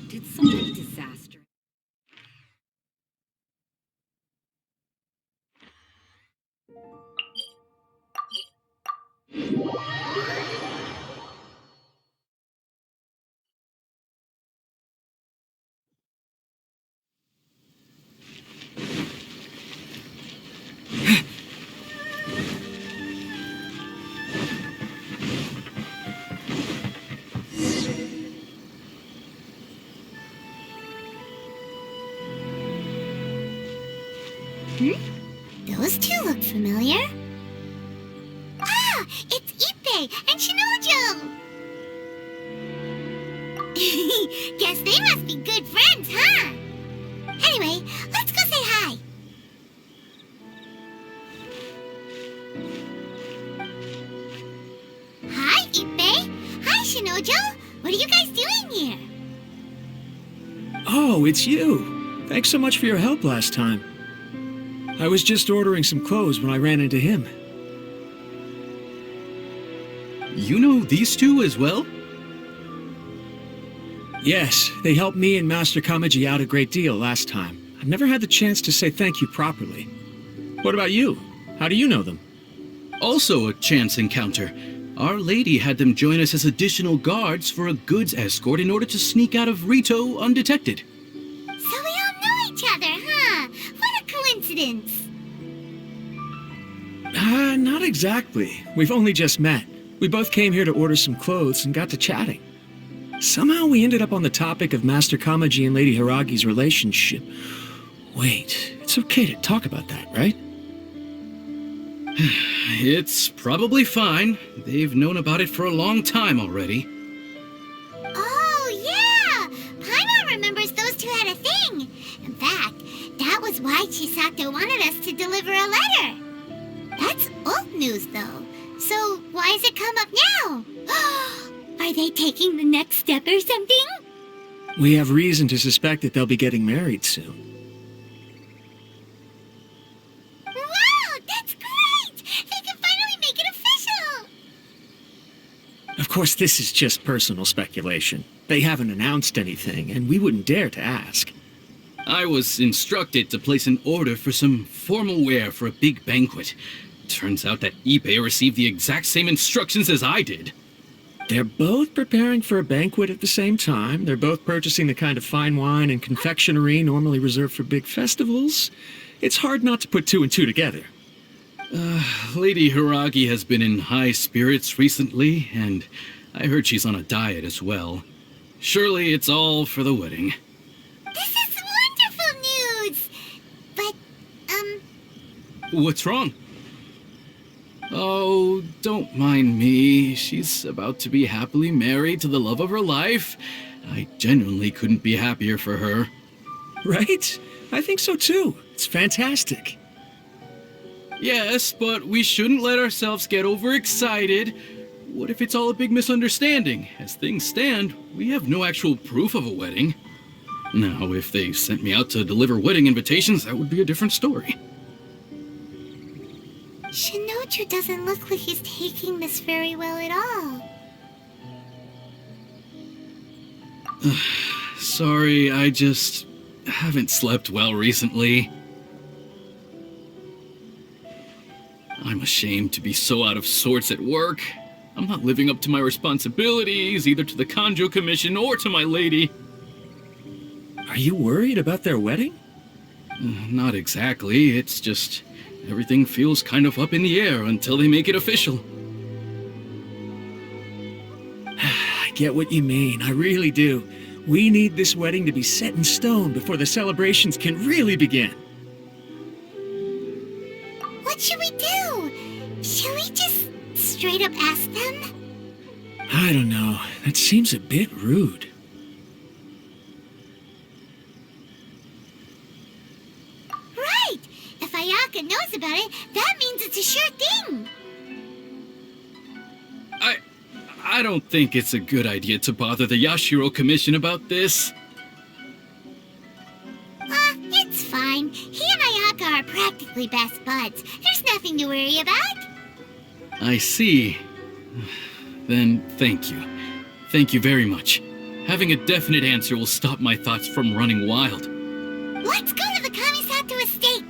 Did something disaster. Those two look familiar. Ah, it's Ippei and Shinojo! Guess they must be good friends, huh? Anyway, let's go say hi. Hi, Ippei. Hi, Shinojo. What are you guys doing here? Oh, it's you. Thanks so much for your help last time. I was just ordering some clothes when I ran into him. You know these two as well? Yes, they helped me and Master Kamiji out a great deal last time. I've never had the chance to say thank you properly. What about you? How do you know them? Also a chance encounter. Our lady had them join us as additional guards for a goods escort in order to sneak out of Rito undetected. So we all know each other, huh? What a coincidence. Not exactly. We've only just met. We both came here to order some clothes and got to chatting. Somehow we ended up on the topic of Master Kamaji and Lady Hiragi's relationship. Wait, it's okay to talk about that, right? It's probably fine. They've known about it for a long time already. Oh, yeah! Paimon remembers those two had a thing. In fact, that was why Chisato wanted us to deliver a letter. That's old news, though. So why has it come up now? Are they taking the next step or something? We have reason to suspect that they'll be getting married soon. Wow, that's great! They can finally make it official! Of course, this is just personal speculation. They haven't announced anything, and we wouldn't dare to ask. I was instructed to place an order for some formal wear for a big banquet. Turns out that Ippei received the exact same instructions as I did. They're both preparing for a banquet at the same time. They're both purchasing the kind of fine wine and confectionery normally reserved for big festivals. It's hard not to put two and two together. Lady Hiragi has been in high spirits recently, and I heard she's on a diet as well. Surely it's all for the wedding. This is wonderful news! But, What's wrong? Oh, don't mind me. She's about to be happily married to the love of her life. I genuinely couldn't be happier for her. Right? I think so too. It's fantastic. Yes, but we shouldn't let ourselves get overexcited. What if it's all a big misunderstanding? As things stand, we have no actual proof of a wedding. Now, if they sent me out to deliver wedding invitations, that would be a different story. Shinoju doesn't look like he's taking this very well at all. Sorry, I just haven't slept well recently. I'm ashamed to be so out of sorts at work. I'm not living up to my responsibilities, either to the Kanjo Commission or to my lady. Are you worried about their wedding? Not exactly, it's just everything feels kind of up in the air until they make it official. I get what you mean, I really do. We need this wedding to be set in stone before the celebrations can really begin. What should we do? Shall we just straight up ask them? I don't know. That seems a bit rude. Right! If Ayaka knows about it, that means it's a sure thing! I don't think it's a good idea to bother the Yashiro Commission about this. It's fine. He and Ayaka are practically best buds. There's nothing to worry about. I see. Then thank you. Thank you very much. Having a definite answer will stop my thoughts from running wild. Let's go to the Kamisato estate.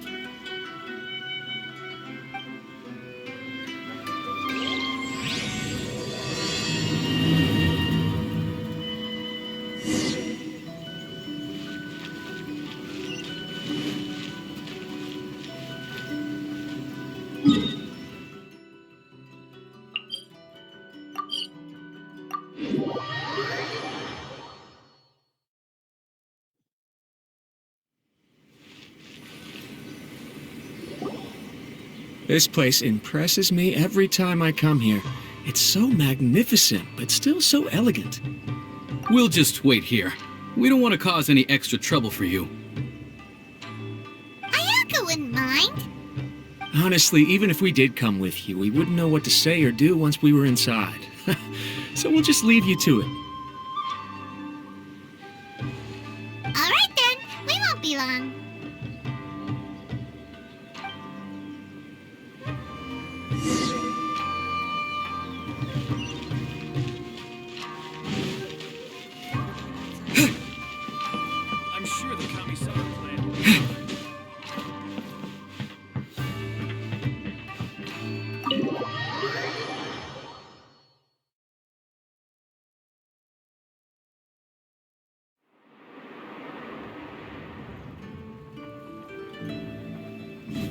This place impresses me every time I come here. It's so magnificent, but still so elegant. We'll just wait here. We don't want to cause any extra trouble for you. Ayaka wouldn't mind. Honestly, even if we did come with you, we wouldn't know what to say or do once we were inside. So we'll just leave you to it. All right then, we won't be long. I'm sure the Kamisato clan.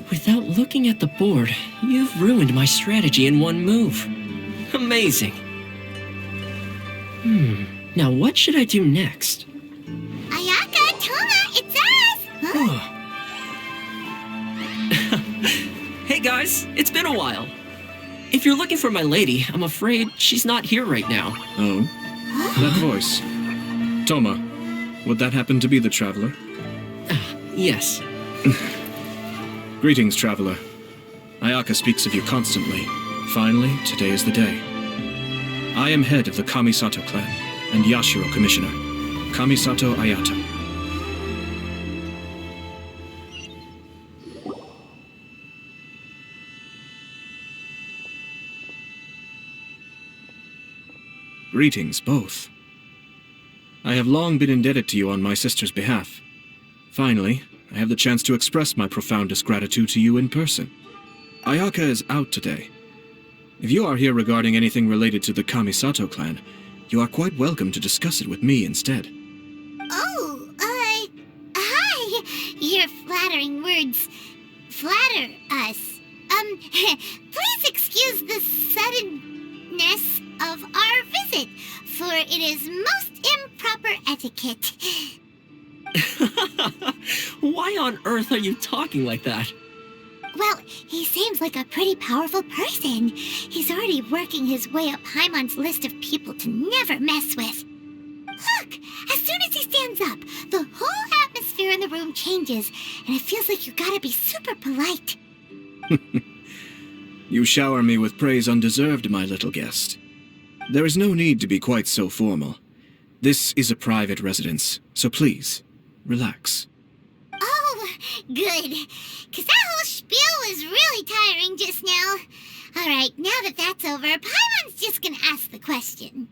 Without looking at the board, you've ruined my strategy in one move. Amazing. Now what should I do next? Ayaka, Toma, it's us! Huh? Hey guys, it's been a while. If you're looking for my lady, I'm afraid she's not here right now. Oh? That voice. Toma, would that happen to be the traveler? Yes. Greetings, traveler. Ayaka speaks of you constantly. Finally, today is the day. I am head of the Kamisato clan and Yashiro commissioner, Kamisato Ayato. Greetings, both. I have long been indebted to you on my sister's behalf. Finally, I have the chance to express my profoundest gratitude to you in person. Ayaka is out today. If you are here regarding anything related to the Kamisato clan, you are quite welcome to discuss it with me instead. Oh, hi. Your flattering words flatter us. Please excuse the suddenness of our visit, for it is most improper etiquette. Why on earth are you talking like that? Well, he seems like a pretty powerful person. He's already working his way up Paimon's list of people to never mess with. Look, as soon as he stands up, the whole atmosphere in the room changes, and it feels like you gotta be super polite. You shower me with praise undeserved, my little guest. There is no need to be quite so formal. This is a private residence, so please, relax. Oh, good. 'Cause that whole spiel was really tiring just now. Alright, now that that's over, Paimon's just gonna ask the question.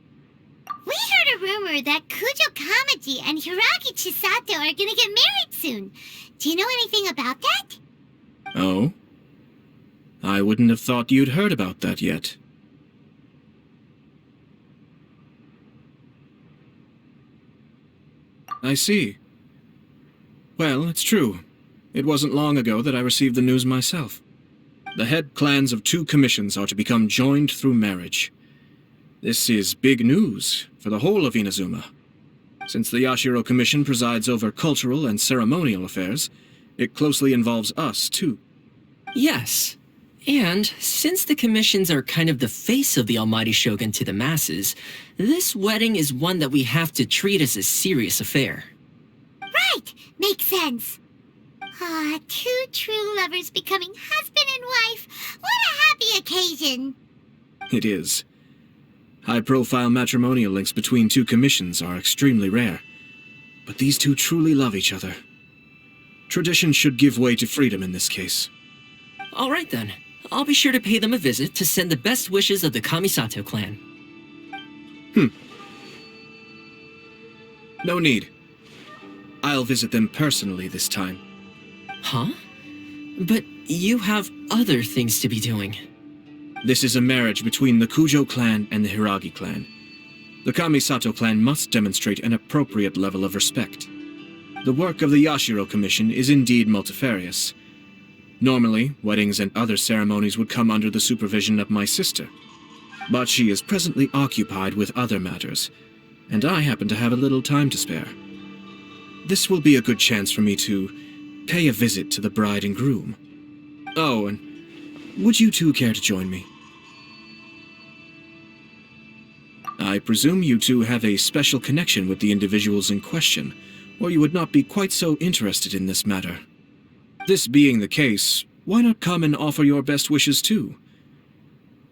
We heard a rumor that Kujo Kamaji and Hiragi Chisato are gonna get married soon. Do you know anything about that? Oh? I wouldn't have thought you'd heard about that yet. I see. Well, it's true. It wasn't long ago that I received the news myself. The head clans of 2 commissions are to become joined through marriage. This is big news for the whole of Inazuma. Since the Yashiro Commission presides over cultural and ceremonial affairs, it closely involves us, too. Yes. And since the commissions are kind of the face of the almighty shogun to the masses, this wedding is one that we have to treat as a serious affair. Right, makes sense. Ah, 2 true lovers becoming husband and wife. What a happy occasion. It is. High-profile matrimonial links between 2 commissions are extremely rare. But these 2 truly love each other. Tradition should give way to freedom in this case. All right then. I'll be sure to pay them a visit to send the best wishes of the Kamisato clan. No need. I'll visit them personally this time. Huh? But you have other things to be doing. This is a marriage between the Kujo clan and the Hiragi clan. The Kamisato clan must demonstrate an appropriate level of respect. The work of the Yashiro Commission is indeed multifarious. Normally, weddings and other ceremonies would come under the supervision of my sister. But she is presently occupied with other matters, and I happen to have a little time to spare. This will be a good chance for me to pay a visit to the bride and groom. Oh, and would you two care to join me? I presume you two have a special connection with the individuals in question, or you would not be quite so interested in this matter. This being the case, why not come and offer your best wishes too?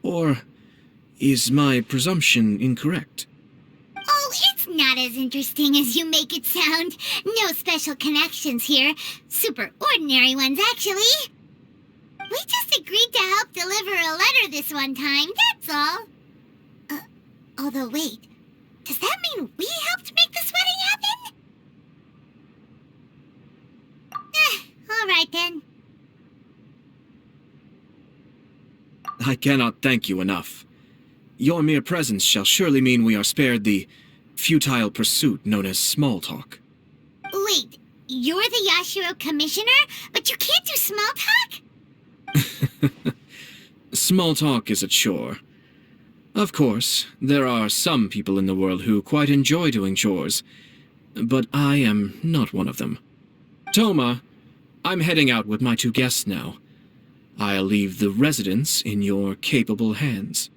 Or is my presumption incorrect? Oh, it's not as interesting as you make it sound. No special connections here. Super ordinary ones, actually. We just agreed to help deliver a letter this one time, that's all. Although wait, does that mean we helped make this wedding happen? All right then. I cannot thank you enough. Your mere presence shall surely mean we are spared the futile pursuit known as small talk. Wait, you're the Yashiro Commissioner, but you can't do small talk? Small talk is a chore. Of course, there are some people in the world who quite enjoy doing chores, but I am not one of them. Toma, I'm heading out with my two guests now. I'll leave the residence in your capable hands.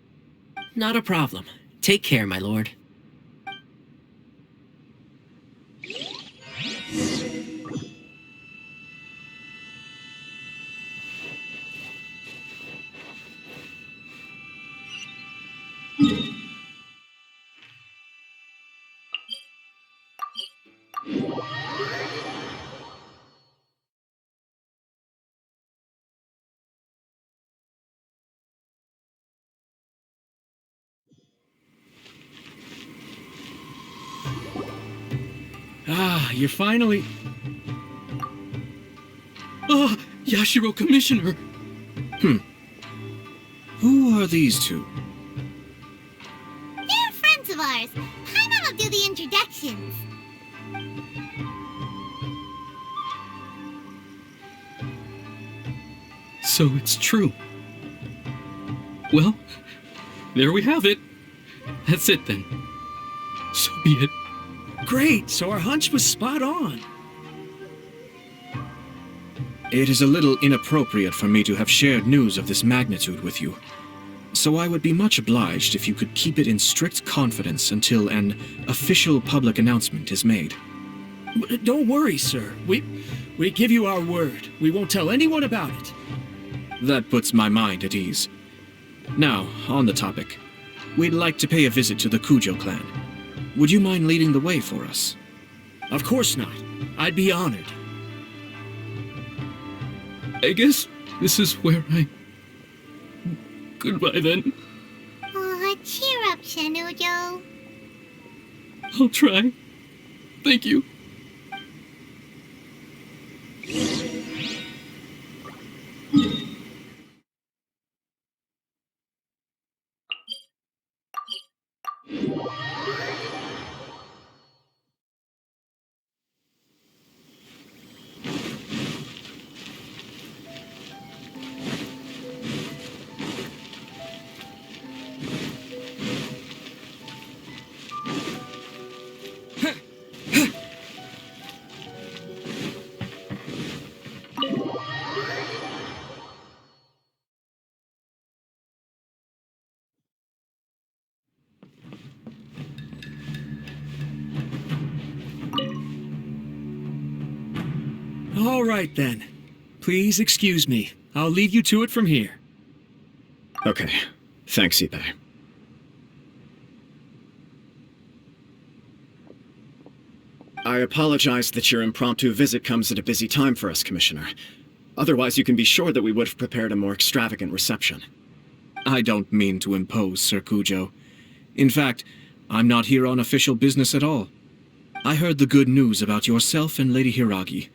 Not a problem. Take care, my lord. Ah, you're finally... Ah, Yashiro Commissioner! Who are these two? They're friends of ours. Paimon will do the introductions. So it's true. Well, there we have it. That's it then. So be it. Great, so our hunch was spot on. It is a little inappropriate for me to have shared news of this magnitude with you. So I would be much obliged if you could keep it in strict confidence until an official public announcement is made. Don't worry, sir. We give you our word. We won't tell anyone about it. That puts my mind at ease. Now, on the topic. We'd like to pay a visit to the Kujo clan. Would you mind leading the way for us? Of course not. I'd be honored. I guess this is where I... Goodbye then. Aw, cheer up, Shanujo. I'll try. Thank you. All right, then. Please excuse me. I'll leave you to it from here. Okay. Thanks, Ippei. I apologize that your impromptu visit comes at a busy time for us, Commissioner. Otherwise, you can be sure that we would have prepared a more extravagant reception. I don't mean to impose, Sir Kujo. In fact, I'm not here on official business at all. I heard the good news about yourself and Lady Hiragi.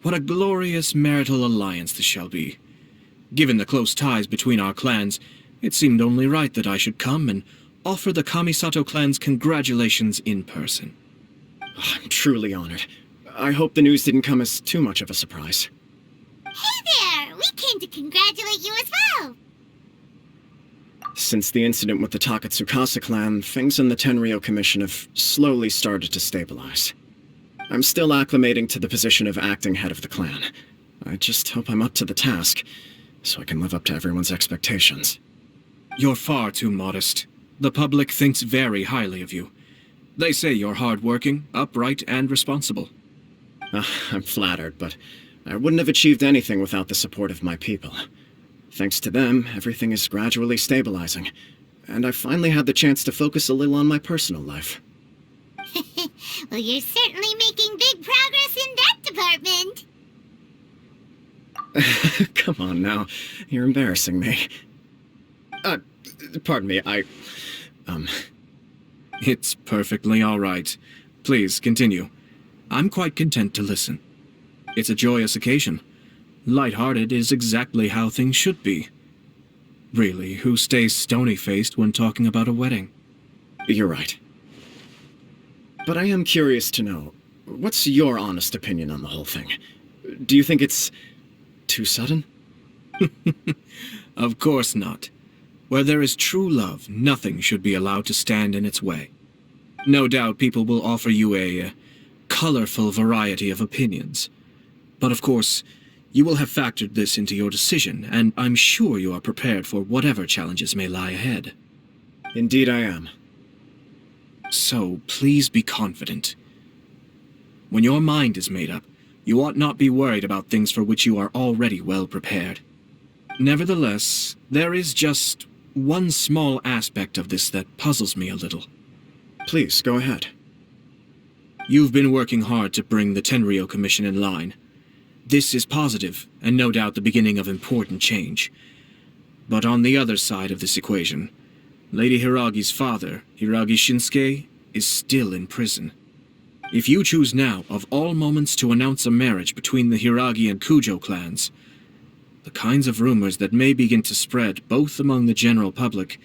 What a glorious marital alliance this shall be. Given the close ties between our clans, it seemed only right that I should come and offer the Kamisato clan's congratulations in person. I'm truly honored. I hope the news didn't come as too much of a surprise. Hey there! We came to congratulate you as well! Since the incident with the Takatsukasa clan, things in the Tenryou Commission have slowly started to stabilize. I'm still acclimating to the position of acting head of the clan. I just hope I'm up to the task, so I can live up to everyone's expectations. You're far too modest. The public thinks very highly of you. They say you're hardworking, upright, and responsible. I'm flattered, but I wouldn't have achieved anything without the support of my people. Thanks to them, everything is gradually stabilizing, and I've finally had the chance to focus a little on my personal life. Well, you're certainly making big progress in that department. Come on now, you're embarrassing me. Pardon me, It's perfectly all right. Please, continue. I'm quite content to listen. It's a joyous occasion. Light-hearted is exactly how things should be. Really, who stays stony-faced when talking about a wedding? You're right. But I am curious to know, what's your honest opinion on the whole thing? Do you think it's too sudden? Of course not. Where there is true love, nothing should be allowed to stand in its way. No doubt people will offer you a colorful variety of opinions. But of course, you will have factored this into your decision, and I'm sure you are prepared for whatever challenges may lie ahead. Indeed I am. So, please be confident. When your mind is made up, you ought not be worried about things for which you are already well prepared. Nevertheless, there is just one small aspect of this that puzzles me a little. Please, go ahead. You've been working hard to bring the Tenryou Commission in line. This is positive, and no doubt the beginning of important change. But on the other side of this equation, Lady Hiragi's father, Hiragi Shinsuke, is still in prison. If you choose now, of all moments, to announce a marriage between the Hiragi and Kujo clans, the kinds of rumors that may begin to spread both among the general public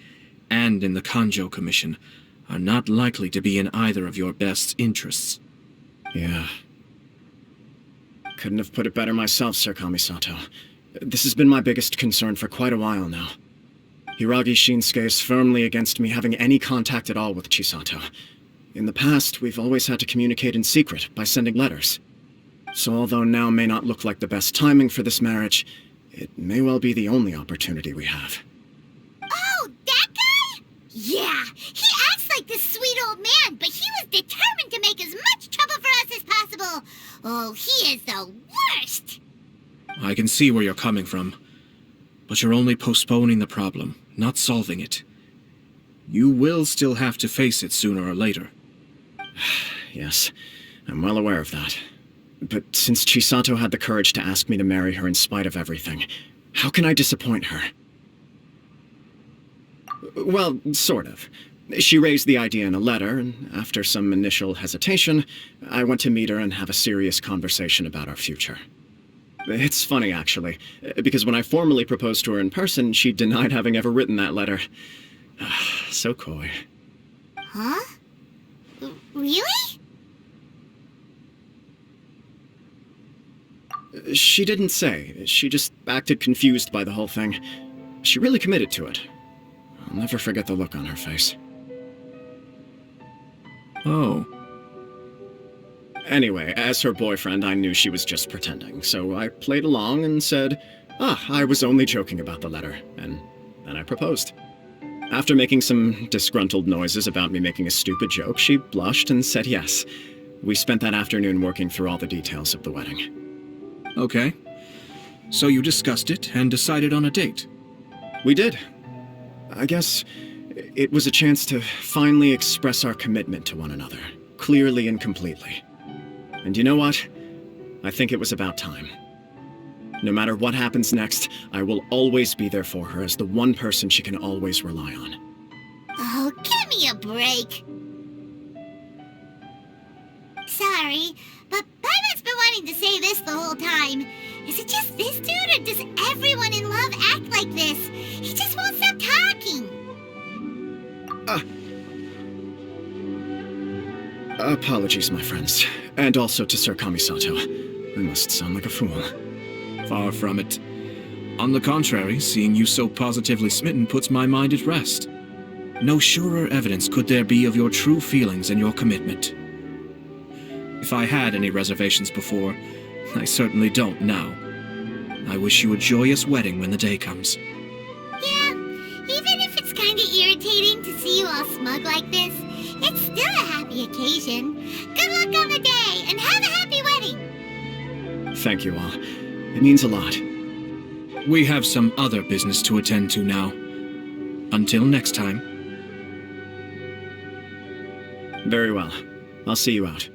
and in the Kanjo Commission are not likely to be in either of your best interests. Yeah. Couldn't have put it better myself, Sir Kamisato. This has been my biggest concern for quite a while now. Hiragi Shinsuke is firmly against me having any contact at all with Chisato. In the past, we've always had to communicate in secret by sending letters. So although now may not look like the best timing for this marriage, it may well be the only opportunity we have. Oh, that guy? Yeah, he acts like this sweet old man, but he was determined to make as much trouble for us as possible. Oh, he is the worst. I can see where you're coming from, but you're only postponing the problem, not solving it. You will still have to face it sooner or later. Yes, I'm well aware of that. But since Chisato had the courage to ask me to marry her in spite of everything, how can I disappoint her? Well, sort of. She raised the idea in a letter, and after some initial hesitation, I went to meet her and have a serious conversation about our future. It's funny, actually, because when I formally proposed to her in person, she denied having ever written that letter. So coy. Huh? Really? She didn't say. She just acted confused by the whole thing. She really committed to it. I'll never forget the look on her face. Oh. Anyway, as her boyfriend, I knew she was just pretending, so I played along and said, I was only joking about the letter, and then I proposed. After making some disgruntled noises about me making a stupid joke, she blushed and said yes. We spent that afternoon working through all the details of the wedding. Okay. So you discussed it and decided on a date? We did. I guess it was a chance to finally express our commitment to one another, clearly and completely. And you know what? I think it was about time. No matter what happens next, I will always be there for her as the one person she can always rely on. Oh, give me a break. Sorry, but Paimon's been wanting to say this the whole time. Is it just this dude, or does everyone in love act like this? He just won't stop talking. Apologies, my friends. And also to Sir Kamisato. I must sound like a fool. Far from it. On the contrary, seeing you so positively smitten puts my mind at rest. No surer evidence could there be of your true feelings and your commitment. If I had any reservations before, I certainly don't now. I wish you a joyous wedding when the day comes. Yeah, even if it's kinda irritating to see you all smug like this, it's still a happy occasion. Good luck on the day, and have a happy wedding! Thank you all. It means a lot. We have some other business to attend to now. Until next time. Very well. I'll see you out.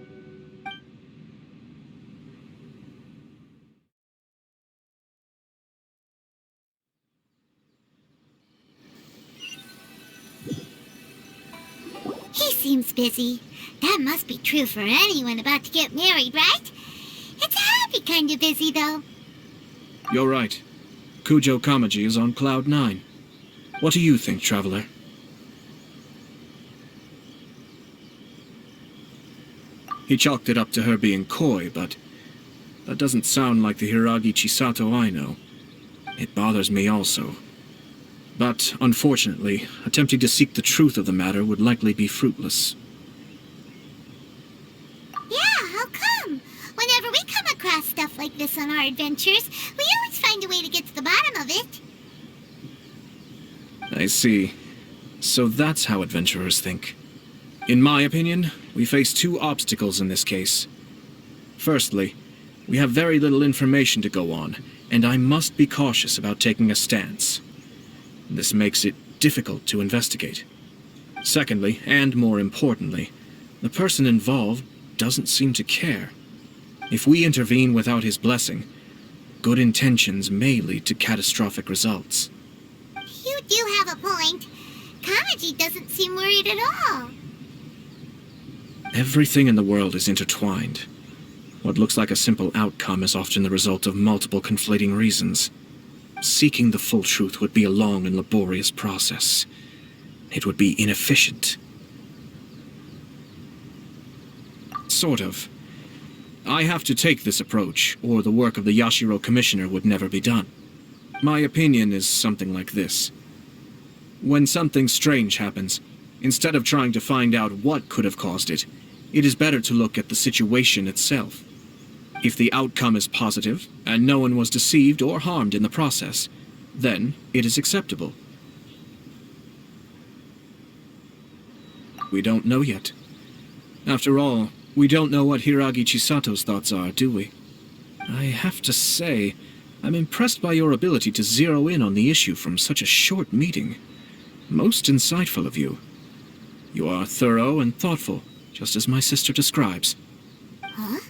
He seems busy. That must be true for anyone about to get married, right? It's a happy kind of busy, though. You're right. Kujo Kamaji is on cloud 9. What do you think, Traveler? He chalked it up to her being coy, but that doesn't sound like the Hiragi Chisato I know. It bothers me also. But, unfortunately, attempting to seek the truth of the matter would likely be fruitless. Yeah, how come? Whenever we come across stuff like this on our adventures, we always find a way to get to the bottom of it. I see. So that's how adventurers think. In my opinion, we face two obstacles in this case. Firstly, we have very little information to go on, and I must be cautious about taking a stance. This makes it difficult to investigate. Secondly, and more importantly, the person involved doesn't seem to care. If we intervene without his blessing, good intentions may lead to catastrophic results. You do have a point. Kamaji doesn't seem worried at all. Everything in the world is intertwined. What looks like a simple outcome is often the result of multiple conflating reasons. Seeking the full truth would be a long and laborious process. It would be inefficient. Sort of. I have to take this approach, or the work of the Yashiro Commissioner would never be done. My opinion is something like this. When something strange happens, instead of trying to find out what could have caused it, it is better to look at the situation itself. If the outcome is positive, and no one was deceived or harmed in the process, then it is acceptable. We don't know yet. After all, we don't know what Hiragi Chisato's thoughts are, do we? I have to say, I'm impressed by your ability to zero in on the issue from such a short meeting. Most insightful of you. You are thorough and thoughtful, just as my sister describes. Huh?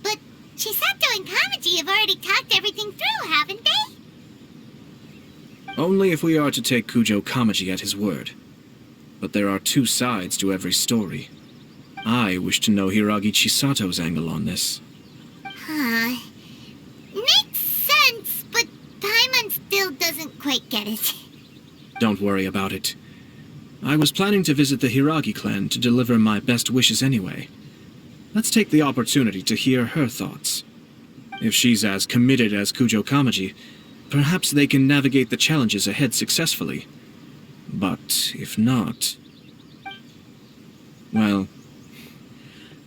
But Chisato and Kamaji have already talked everything through, haven't they? Only if we are to take Kujo Kamaji at his word. But there are two sides to every story. I wish to know Hiragi Chisato's angle on this. Huh. Makes sense, but Paimon still doesn't quite get it. Don't worry about it. I was planning to visit the Hiragi clan to deliver my best wishes anyway. Let's take the opportunity to hear her thoughts. If she's as committed as Kujo Kamaji, perhaps they can navigate the challenges ahead successfully. But if not... well,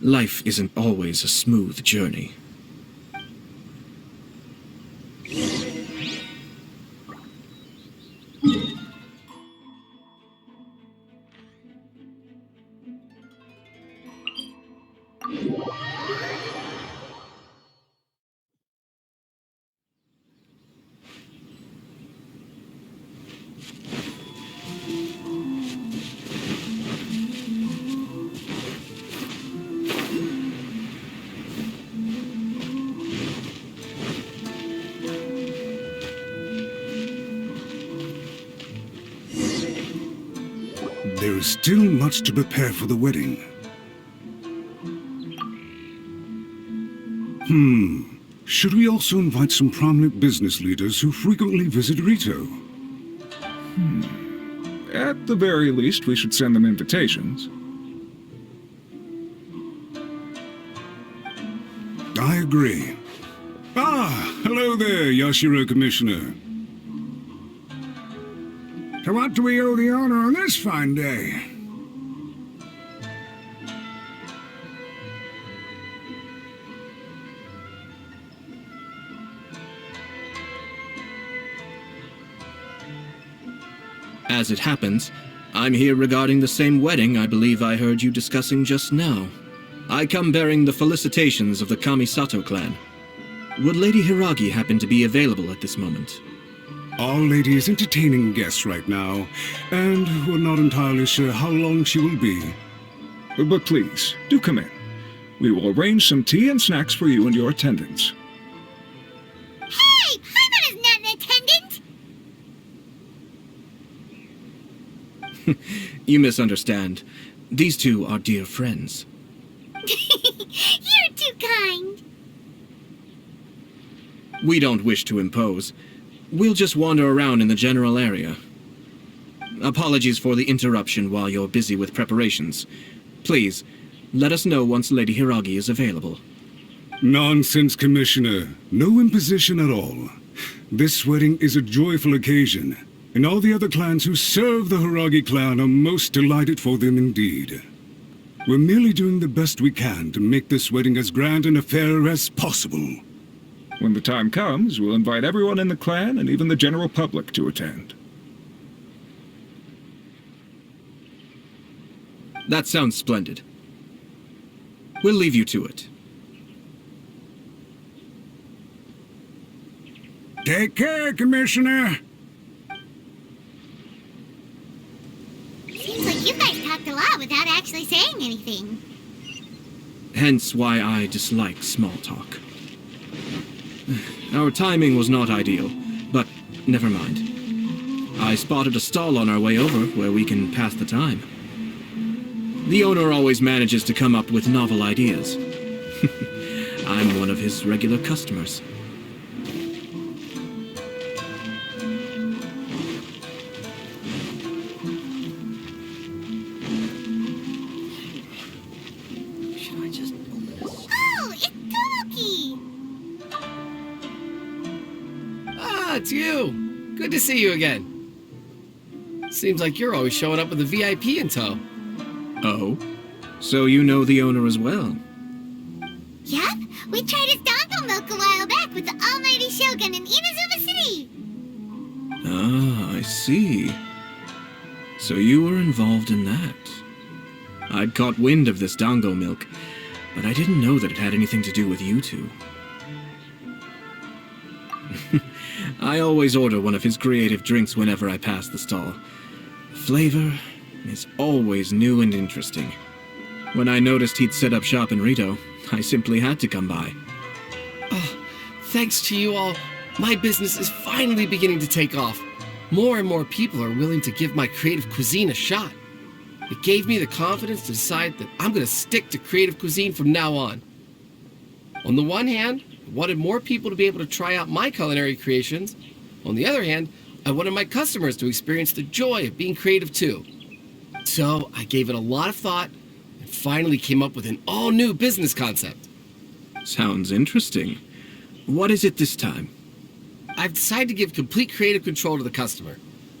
life isn't always a smooth journey. is still much to prepare for the wedding. Should we also invite some prominent business leaders who frequently visit Rito? At the very least, we should send them invitations. I agree. Hello there, Yashiro Commissioner. To what do we owe the honor on this fine day? As it happens, I'm here regarding the same wedding I believe I heard you discussing just now. I come bearing the felicitations of the Kamisato clan. Would Lady Hiragi happen to be available at this moment? Our lady is entertaining guests right now, and we're not entirely sure how long she will be. But please, do come in. We will arrange some tea and snacks for you and your attendants. Hey! Paimon is not an attendant! You misunderstand. These two are dear friends. You're too kind. We don't wish to impose. We'll just wander around in the general area. Apologies for the interruption while you're busy with preparations. Please, let us know once Lady Hiragi is available. Nonsense, Commissioner. No imposition at all. This wedding is a joyful occasion, and all the other clans who serve the Hiragi clan are most delighted for them indeed. We're merely doing the best we can to make this wedding as grand an affair as possible. When the time comes, we'll invite everyone in the clan and even the general public to attend. That sounds splendid. We'll leave you to it. Take care, Commissioner. Seems like you guys talked a lot without actually saying anything. Hence why I dislike small talk. Our timing was not ideal, but never mind. I spotted a stall on our way over where we can pass the time. The owner always manages to come up with novel ideas. I'm one of his regular customers. Oh, it's Tomoki! Ah, it's you! Good to see you again. Seems like you're always showing up with a VIP in tow. Oh? So you know the owner as well? Yep, we tried his dango milk a while back with the almighty Shogun in Inazuma City. Ah, I see. So you were involved in that. I'd caught wind of this dango milk, but I didn't know that it had anything to do with you two. I always order one of his creative drinks whenever I pass the stall. The flavor is always new and interesting. When I noticed he'd set up shop in Rito, I simply had to come by. Oh, thanks to you all, my business is finally beginning to take off. More and more people are willing to give my creative cuisine a shot. It gave me the confidence to decide that I'm going to stick to creative cuisine from now on. On the one hand, I wanted more people to be able to try out my culinary creations. On the other hand, I wanted my customers to experience the joy of being creative too. So I gave it a lot of thought and finally came up with an all-new business concept. Sounds interesting. What is it this time? I've decided to give complete creative control to the customer.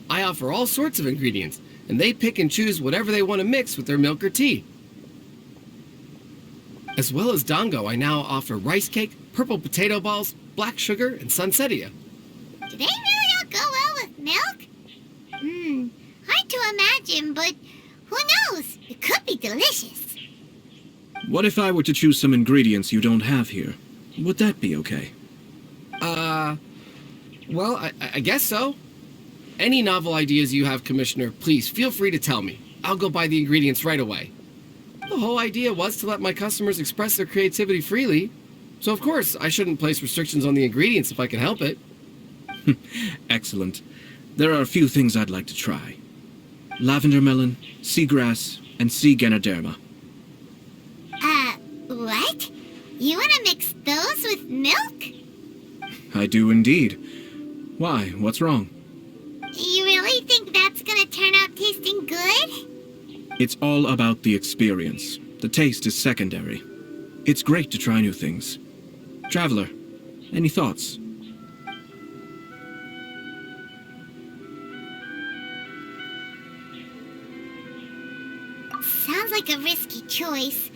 I offer all sorts of ingredients, and they pick and choose whatever they want to mix with their milk or tea. As well as dango, I now offer rice cake, purple potato balls, black sugar, and sunsettia. Do they really all go well with milk? Hard to imagine, but who knows? It could be delicious. What if I were to choose some ingredients you don't have here? Would that be okay? Well, I guess so. Any novel ideas you have, Commissioner, please feel free to tell me. I'll go buy the ingredients right away. The whole idea was to let my customers express their creativity freely. So of course, I shouldn't place restrictions on the ingredients if I can help it. Excellent. There are a few things I'd like to try. lavender melon, seagrass, and sea ganoderma. What? You want to mix those with milk? I do indeed. Why? What's wrong? You really think that's gonna turn out tasting good? It's all about the experience. The taste is secondary. It's great to try new things. Traveler, any thoughts? Sounds like a risky choice.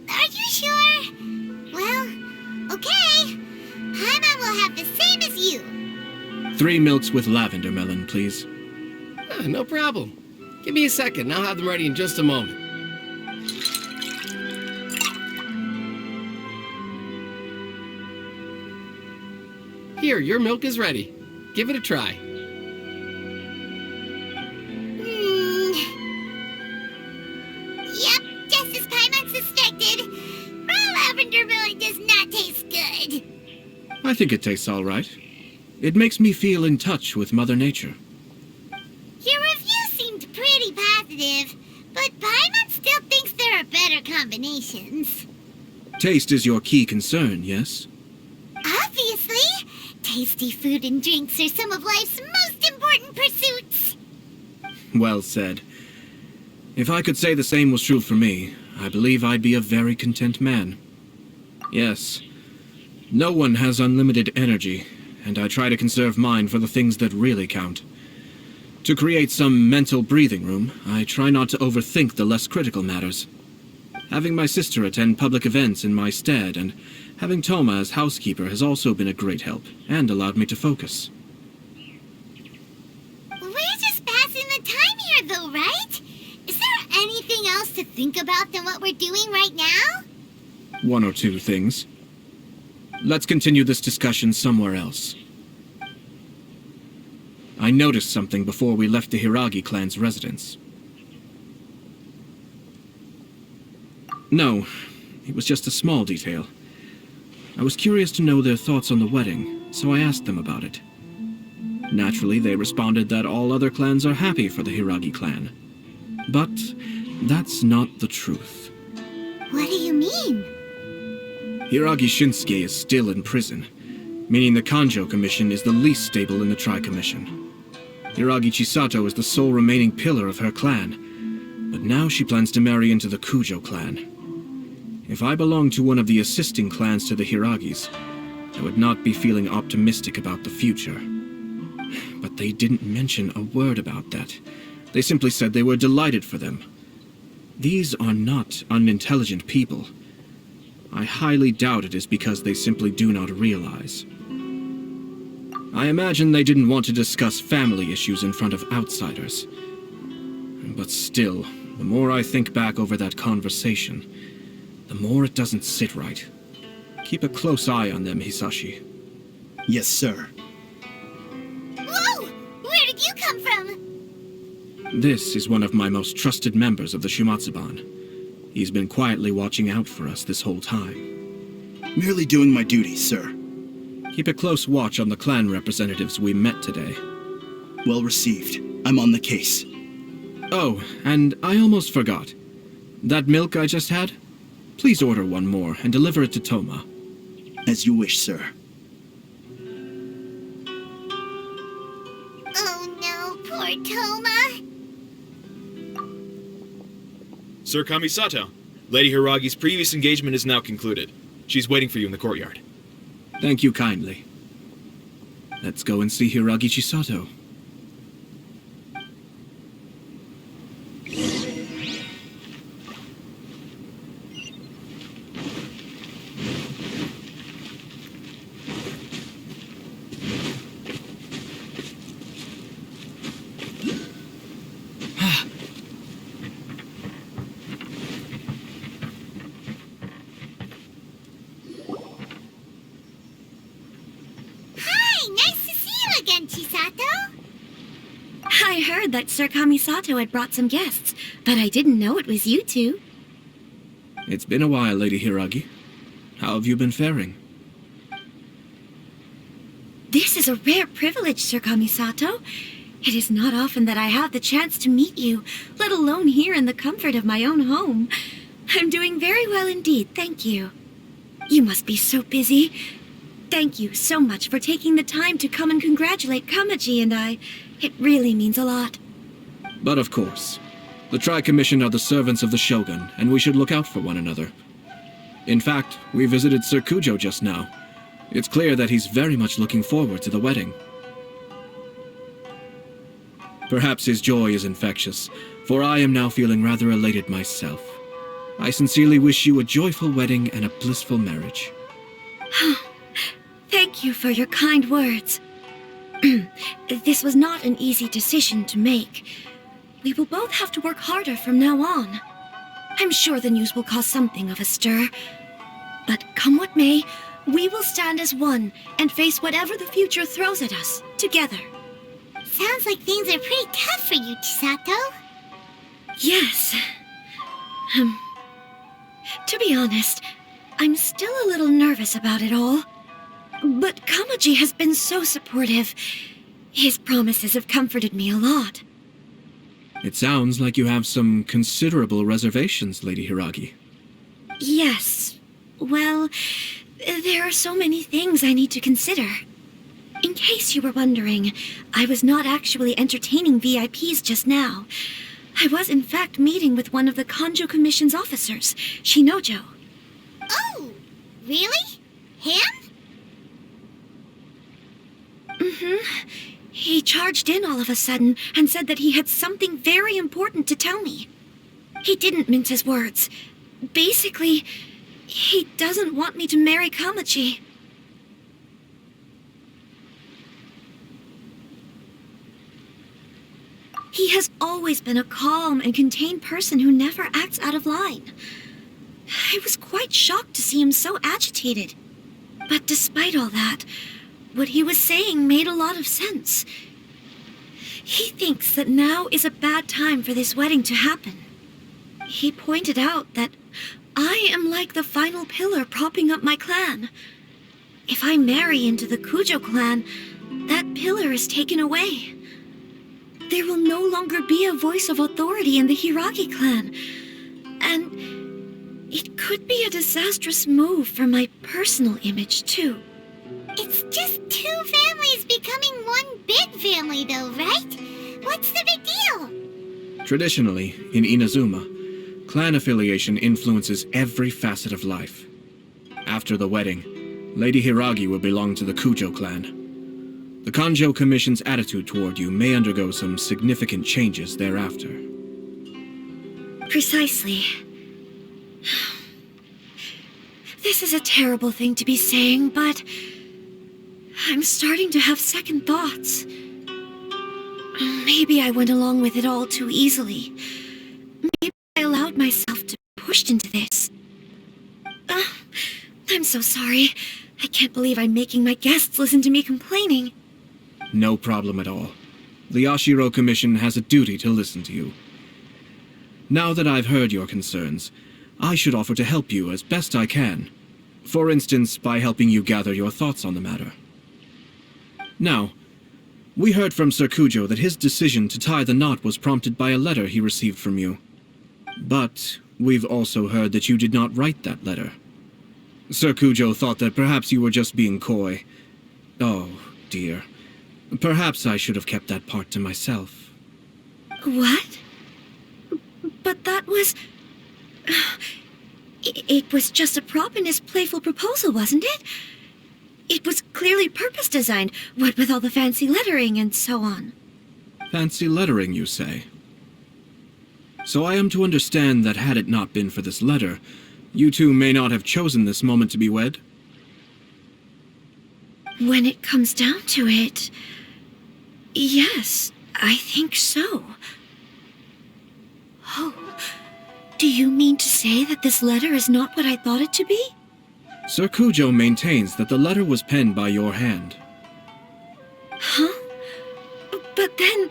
Are you sure? Well, okay. Paimon will have the same as you. 3 milks with lavender melon, please. No problem. Give me a second, I'll have them ready in just a moment. Here, your milk is ready. Give it a try. Yep, just as Paimon suspected. Raw lavender melon does not taste good. I think it tastes all right. It makes me feel in touch with Mother Nature. Your review seemed pretty positive, but Paimon still thinks there are better combinations. Taste is your key concern, yes? Obviously, tasty food and drinks are some of life's most important pursuits. Well said. If I could say the same was true for me, I believe I'd be a very content man. Yes, no one has unlimited energy, and I try to conserve mine for the things that really count. To create some mental breathing room, I try not to overthink the less critical matters. Having my sister attend public events in my stead, and having Toma as housekeeper has also been a great help, and allowed me to focus. We're just passing the time here, though, right? Is there anything else to think about than what we're doing right now? 1 or 2 things. Let's continue this discussion somewhere else. I noticed something before we left the Hiragi clan's residence. No, it was just a small detail. I was curious to know their thoughts on the wedding, so I asked them about it. Naturally, they responded that all other clans are happy for the Hiragi clan. But that's not the truth. What do you mean? Hiragi Shinsuke is still in prison, meaning the Kanjo Commission is the least stable in the Tri-Commission. Hiragi Chisato is the sole remaining pillar of her clan, but now she plans to marry into the Kujo clan. If I belonged to one of the assisting clans to the Hiragis, I would not be feeling optimistic about the future. But they didn't mention a word about that. They simply said they were delighted for them. These are not unintelligent people. I highly doubt it is because they simply do not realize. I imagine they didn't want to discuss family issues in front of outsiders. But still, the more I think back over that conversation, the more it doesn't sit right. Keep a close eye on them, Hisashi. Yes, sir. Whoa! Where did you come from? This is one of my most trusted members of the Shumatsuban. He's been quietly watching out for us this whole time. Merely doing my duty, sir. Keep a close watch on the clan representatives we met today. Well received. I'm on the case. Oh, and I almost forgot. That milk I just had? Please order one more and deliver it to Toma. As you wish, sir. Oh no, poor Toma. Sir Kamisato, Lady Hiragi's previous engagement is now concluded. She's waiting for you in the courtyard. Thank you kindly. Let's go and see Hiragi Chisato. Hi, nice to see you again, Chisato. I heard that Sir Kamisato had brought some guests, but I didn't know it was you two. It's been a while, Lady Hiragi. How have you been faring? This is a rare privilege, Sir Kamisato. It is not often that I have the chance to meet you, let alone here in the comfort of my own home. I'm doing very well indeed, thank you. You must be so busy. Thank you so much for taking the time to come and congratulate Kamaji and I. It really means a lot. But of course, the Tri-Commission are the servants of the Shogun, and we should look out for one another. In fact, we visited Sir Kujo just now. It's clear that he's very much looking forward to the wedding. Perhaps his joy is infectious, for I am now feeling rather elated myself. I sincerely wish you a joyful wedding and a blissful marriage. Thank you for your kind words. This was not an easy decision to make. We will both have to work harder from now on. I'm sure the news will cause something of a stir. But come what may, we will stand as one and face whatever the future throws at us, together. Sounds like things are pretty tough for you, Chisato. Yes. To be honest, I'm still a little nervous about it all. But Kamaji has been so supportive. His promises have comforted me a lot. It sounds like you have some considerable reservations, Lady Hiragi. Yes. Well, there are so many things I need to consider. In case you were wondering, I was not actually entertaining VIPs just now. I was in fact meeting with one of the Kanjo Commission's officers, Shinojo. Oh, really? Him? Mm-hmm. He charged in all of a sudden and said that he had something very important to tell me. He didn't mince his words. Basically, he doesn't want me to marry Kamaji. He has always been a calm and contained person who never acts out of line. I was quite shocked to see him so agitated. But despite all that, what he was saying made a lot of sense. He thinks that now is a bad time for this wedding to happen. He pointed out that I am like the final pillar propping up my clan. If I marry into the Kujo clan, that pillar is taken away. There will no longer be a voice of authority in the Hiragi clan. And it could be a disastrous move for my personal image, too. It's just two families becoming one big family, though, right? What's the big deal? Traditionally, in Inazuma, clan affiliation influences every facet of life. After the wedding, Lady Hiragi will belong to the Kujo clan. The Kanjo Commission's attitude toward you may undergo some significant changes thereafter. Precisely. This is a terrible thing to be saying, but I'm starting to have second thoughts. Maybe I went along with it all too easily. Maybe I allowed myself to be pushed into this. I'm so sorry. I can't believe I'm making my guests listen to me complaining. No problem at all. The Ashiro Commission has a duty to listen to you. Now that I've heard your concerns, I should offer to help you as best I can. For instance, by helping you gather your thoughts on the matter. Now, we heard from Sir Kujo that his decision to tie the knot was prompted by a letter he received from you. But we've also heard that you did not write that letter. Sir Kujo thought that perhaps you were just being coy. Oh, dear. Perhaps I should have kept that part to myself. What? But that was... It was just a prop in his playful proposal, wasn't it? It was clearly purpose designed, what with all the fancy lettering and so on. Fancy lettering, you say? So I am to understand that had it not been for this letter, you two may not have chosen this moment to be wed? When it comes down to it... Yes, I think so. Oh, do you mean to say that this letter is not what I thought it to be? Sir Kujo maintains that the letter was penned by your hand. Huh? But then...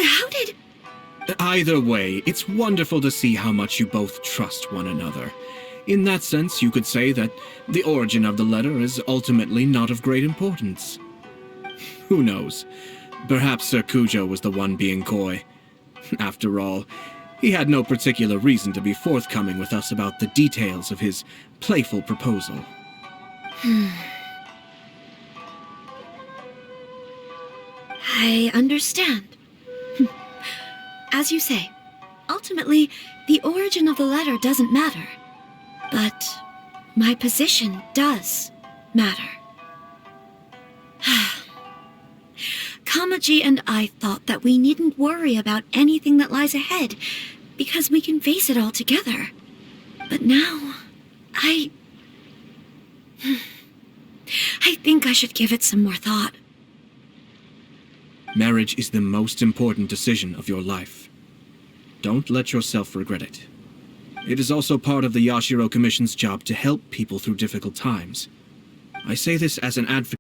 How did... Either way, it's wonderful to see how much you both trust one another. In that sense, you could say that the origin of the letter is ultimately not of great importance. Who knows? Perhaps Sir Kujo was the one being coy. After all, he had no particular reason to be forthcoming with us about the details of his playful proposal. I understand. As you say, ultimately, the origin of the letter doesn't matter. But my position does matter. Kamaji and I thought that we needn't worry about anything that lies ahead, because we can face it all together. But now, I think I should give it some more thought. Marriage is the most important decision of your life. Don't let yourself regret it. It is also part of the Yashiro Commission's job to help people through difficult times. I say this as an advocate